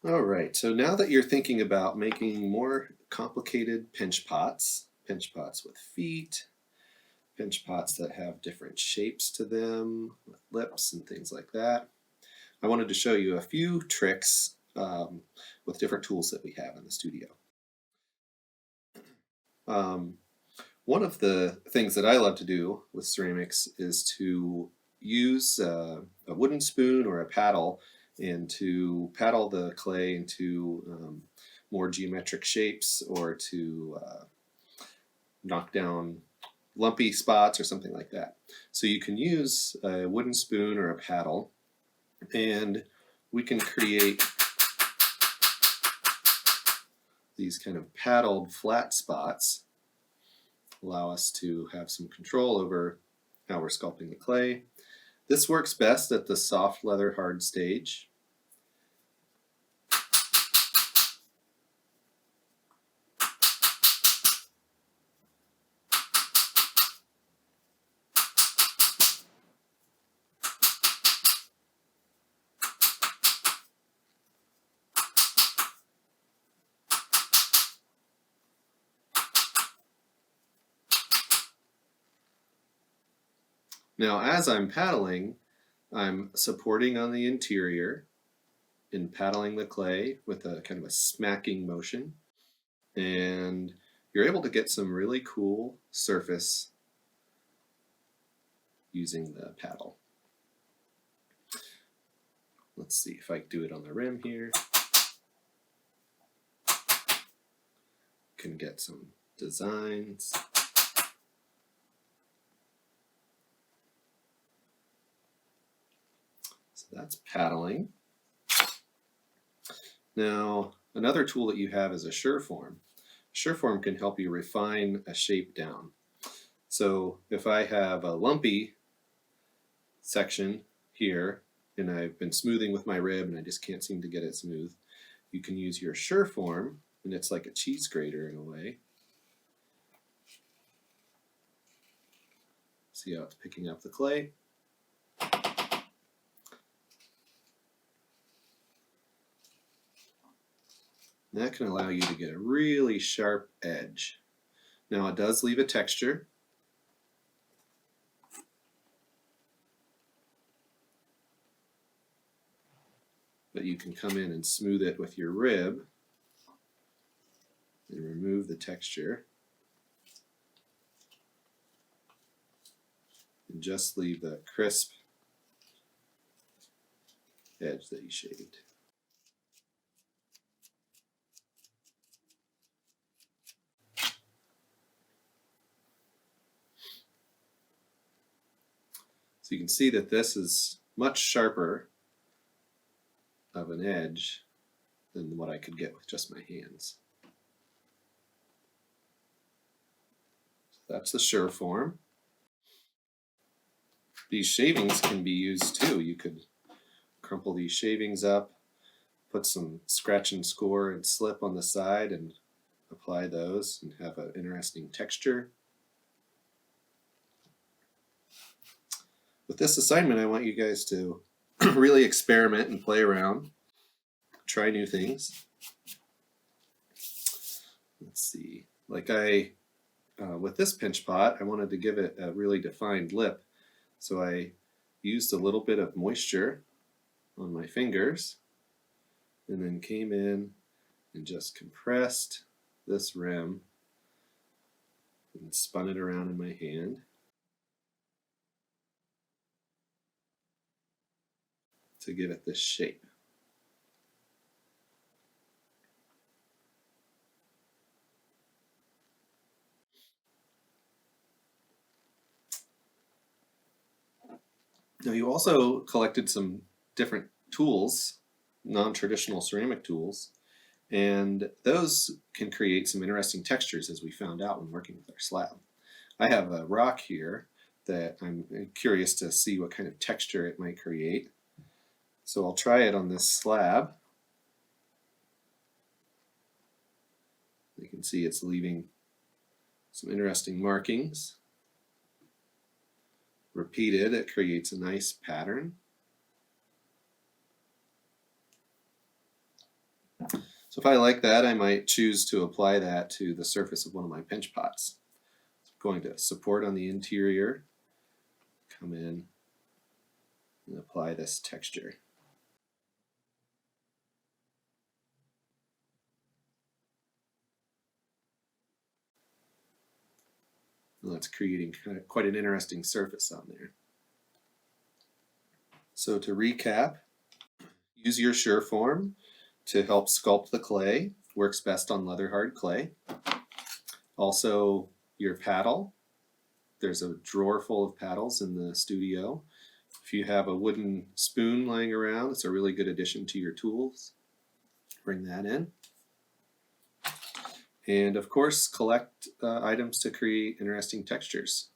All right, so now that you're thinking about making more complicated pinch pots with feet, pinch pots that have different shapes to them, with lips and things like that, I wanted to show you a few tricks with different tools that we have in the studio. Um, One of the things that I love to do with ceramics is to use a wooden spoon or a paddle and to paddle the clay into more geometric shapes or to knock down lumpy spots or something like that. So you can use a wooden spoon or a paddle and we can create these kind of paddled flat spots, allow us to have some control over how we're sculpting the clay. This works best at the soft leather hard stage. Now, as I'm paddling, I'm supporting on the interior in paddling the clay with a kind of a smacking motion, and you're able to get some really cool surface using the paddle. Let's see if I can do it on the rim here. Can get some designs. So that's paddling. Now, another tool that you have is a Sureform. Sureform can help you refine a shape down. So if I have a lumpy section here and I've been smoothing with my rib and I just can't seem to get it smooth, you can use your Sureform, and it's like a cheese grater in a way. See how it's picking up the clay? And that can allow you to get a really sharp edge. Now it does leave a texture. But you can come in and smooth it with your rib and remove the texture. And just leave the crisp edge that you shaved. So you can see that this is much sharper of an edge than what I could get with just my hands. So that's the Sureform. These shavings can be used too. You could crumple these shavings up, put some scratch and score and slip on the side and apply those and have an interesting texture. With this assignment, I want you guys to really experiment and play around, try new things. Let's see, like with this pinch pot, I wanted to give it a really defined lip, so I used a little bit of moisture on my fingers and then came in and just compressed this rim and spun it around in my hand to give it this shape. Now you also collected some different tools, non-traditional ceramic tools, and those can create some interesting textures, as we found out when working with our slab. I have a rock here that I'm curious to see what kind of texture it might create. So I'll try it on this slab. You can see it's leaving some interesting markings. Repeated, it creates a nice pattern. So if I like that, I might choose to apply that to the surface of one of my pinch pots. So I'm going to support on the interior, come in and apply this texture. And that's creating quite an interesting surface on there. So to recap, use your Sureform to help sculpt the clay. Works best on leather hard clay. Also, your paddle. There's a drawer full of paddles in the studio. If you have a wooden spoon lying around, it's a really good addition to your tools. Bring that in. And of course, collect items to create interesting textures.